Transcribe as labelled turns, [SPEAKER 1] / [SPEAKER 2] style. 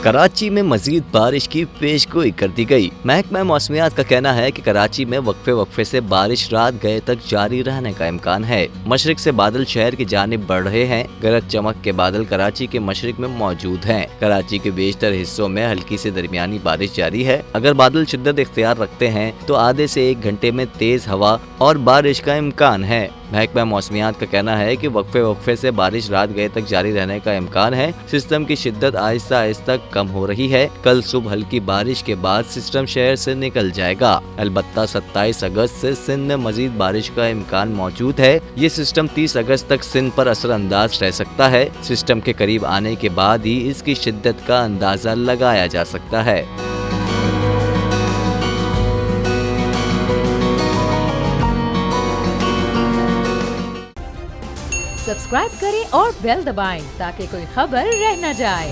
[SPEAKER 1] कराची में मजीद बारिश की पेशगोई कर दी गई। महकमा मौसमियात का कहना है कि कराची में वक्फे से बारिश रात गए तक जारी रहने का इम्कान है। मशरिक से बादल शहर की जानिब बढ़ रहे हैं। गरज चमक के बादल कराची के मशरिक में मौजूद हैं। कराची के बेशतर हिस्सों में हल्की से दरमियानी बारिश जारी है। अगर बादल शिद्दत इख्तियार रखते हैं तो आधे से 1 घंटे में तेज हवा और बारिश का इम्कान है। महकमा मौसमियात का कहना है कि वक्फे से बारिश रात गए तक जारी रहने का इम्कान है। सिस्टम की शिद्दत आहिस्ता आहिस्ता कम हो रही है। कल सुबह हल्की बारिश के बाद सिस्टम शहर से निकल जाएगा। अलबत्ता 27 अगस्त से सिंध में मजीद बारिश का इम्कान मौजूद है। ये सिस्टम 30 अगस्त तक सिंध पर असरअंदाज रह सकता है। सिस्टम के करीब आने के बाद ही इसकी शिद्दत का अंदाजा लगाया जा सकता है।
[SPEAKER 2] सब्सक्राइब करें और बेल दबाएं ताकि कोई खबर रह न जाए।